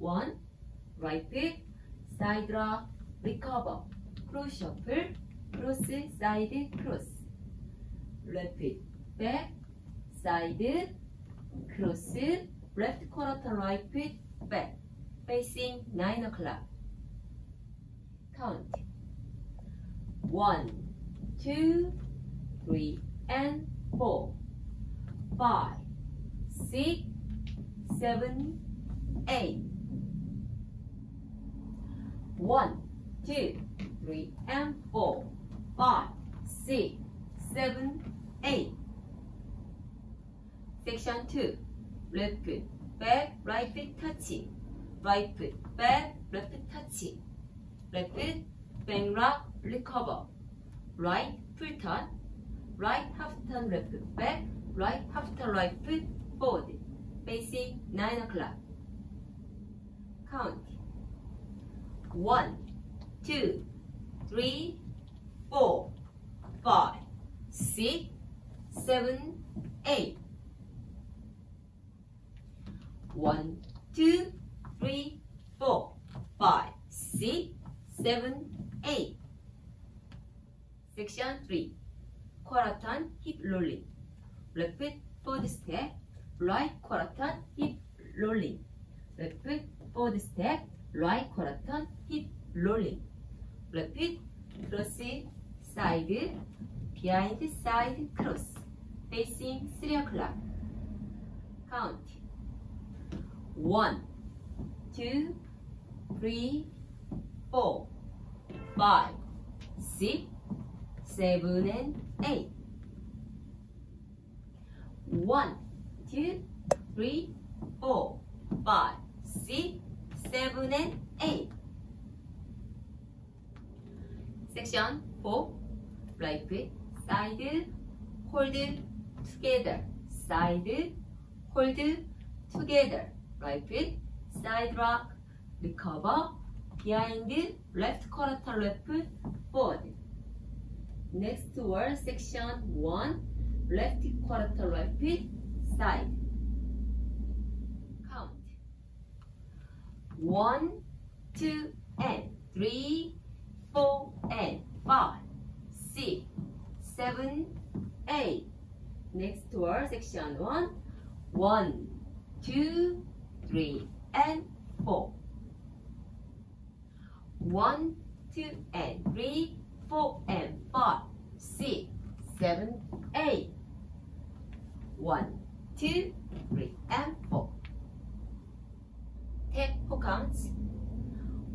1, right foot, side rock, recover, cross shuffle, cross, side, cross, left foot, back, side, cross, left quarter turn, right foot, back, facing 9 o'clock. Count 1, 2, 3, and 4, 5, 6, 7, 8. 1, 2, 3, and 4, 5, 6, 7, 8. Section 2. Left foot, back, right foot touch. Right foot, back, left foot touch. Left foot, bang rock, recover. Right full turn. Right half turn, left foot back. Right half turn, right foot forward. Facing 9 o'clock. Count 1, 2, 3, 4, 5, 6, 7, 8. 1, 2, 3, 4, 5, 6, 7, 8. Section 3. Quarter turn, hip rolling. Left foot forward step. Right quarter turn, hip rolling. Left foot forward step. Right quarter turn, hip rolling. Left foot cross, side, behind, side, cross. Facing 3 o'clock. Count 1, 2, 3, 4, 5, 6, 7, and 8. 1, 2, 3, 4, 5, 6, 7, and 8. Section 4. Right foot, side, hold together. Side, hold together. Right foot, side rock, recover, behind, left quarter turn, left foot forward. Next word, section 1, left quarter turn, right foot, side. Count 1, 2, and 3, 4, and 5, 6, 7, 8. Next word, section 1, 1, 2, 3, and 4. 1, 2, and 3, 4, and 5, 6, 7, 8. 1, 2, 3, and 4. Take 4 counts.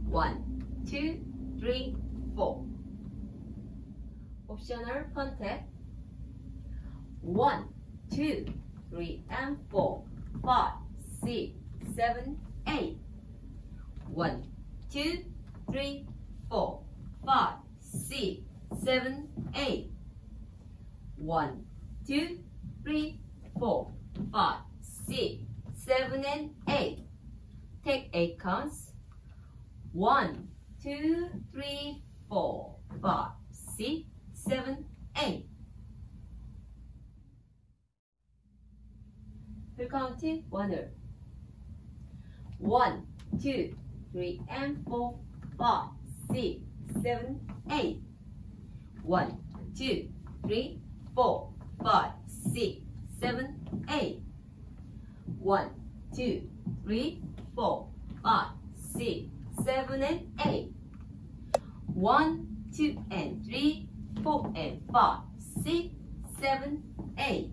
1, 2, 3, 4. Optional contact. 1, 2, 3, and 4, 5, 6, 7, 8. 1, 2, 3, 4, 5, 6, 7, 8. 1, 2, 3, 4, 5, 6, 7, and 8. Take 8 counts. 1, 2, 3, 4, 5, 6, 7, 8. Full counting 1. 1, 2, 3, and 4, 5, 6, 7, 8. 1, 2, 3, 4, 5, 6, 7, 8. 1, 2, 3, 4, 5, 6, 7, and 8. 1, 2, and 3, 4, and 5, 6, 7, 8.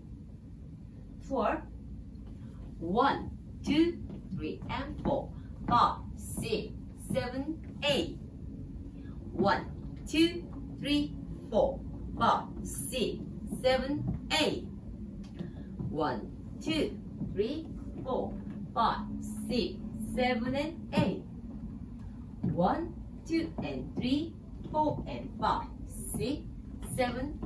12. 1, 2, 3, and 4, 5, 6, 7, 8. 1, 2, 3, 4, 5, 6, 7, 8. 1, 2, 3, 4, 5, 6, 7, and 8. 1, 2, and 3, 4, and 5, 6, 7,